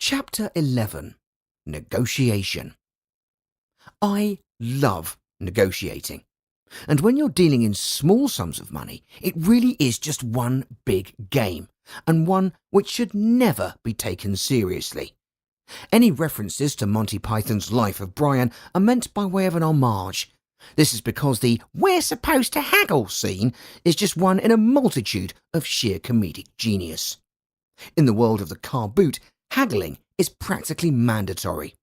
Chapter 11. Negotiation. I love negotiating. And when you're dealing in small sums of money, it really is just one big game, and one which should never be taken seriously. Any references to Monty Python's Life of Brian are meant by way of an homage. This is because the "we're supposed to haggle" scene is just one in a multitude of sheer comedic genius. In the world of the car boot, haggling is practically mandatory.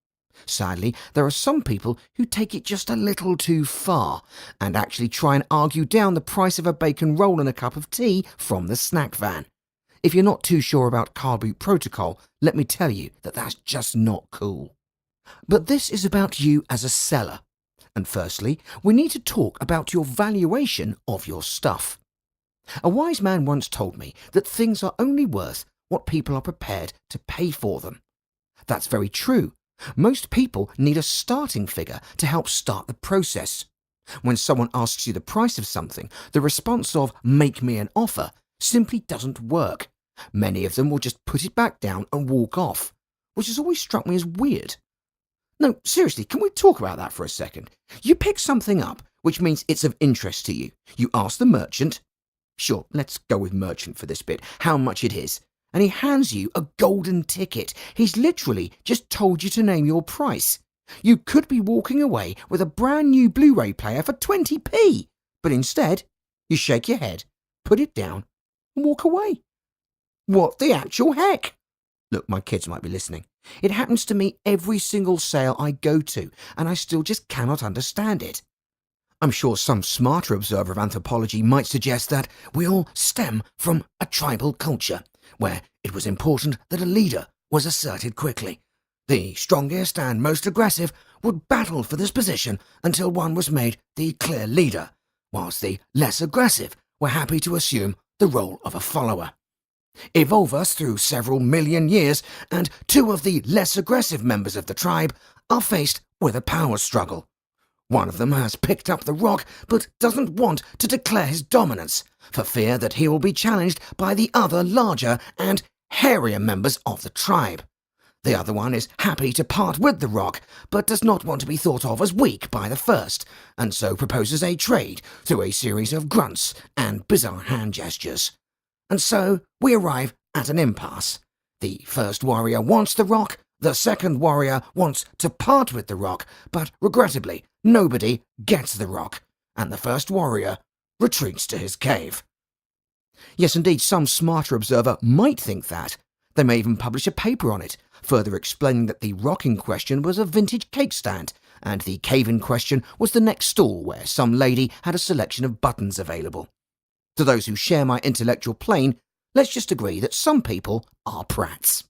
Sadly, there are some people who take it just a little too far and actually try and argue down the price of a bacon roll and a cup of tea from the snack van. If you're not too sure about car boot protocol, let me tell you that that's just not cool. But this is about you as a seller. And firstly, we need to talk about your valuation of your stuff. A wise man once told me that things are only worth what people are prepared to pay for them. That's very true. Most people need a starting figure to help start the process. When someone asks you the price of something, the response of "make me an offer" simply doesn't work. Many of them will just put it back down and walk off, which has always struck me as weird. No, seriously, can we talk about that for a second? You pick something up, which means it's of interest to you. You ask the merchant, sure, let's go with merchant for this bit, how much it is. And he hands you a golden ticket. He's literally just told you to name your price. You could be walking away with a brand new Blu-ray player for 20p, but instead, you shake your head, put it down, and walk away. What the actual heck? Look, my kids might be listening. It happens to me every single sale I go to, and I still just cannot understand it. I'm sure some smarter observer of anthropology might suggest that we all stem from a tribal culture, where it was important that a leader was asserted quickly. The strongest and most aggressive would battle for this position until one was made the clear leader, whilst the less aggressive were happy to assume the role of a follower. Evolve us through several million years, and two of the less aggressive members of the tribe are faced with a power struggle. One of them has picked up the rock but doesn't want to declare his dominance, for fear that he will be challenged by the other larger and hairier members of the tribe. The other one is happy to part with the rock, but does not want to be thought of as weak by the first, and so proposes a trade through a series of grunts and bizarre hand gestures. And so we arrive at an impasse. The first warrior wants the rock, the second warrior wants to part with the rock, but regrettably, nobody gets the rock, and the first warrior retreats to his cave. Yes, indeed, some smarter observer might think that. They may even publish a paper on it, further explaining that the rock in question was a vintage cake stand, and the cave in question was the next stall where some lady had a selection of buttons available. To those who share my intellectual plane, let's just agree that some people are prats.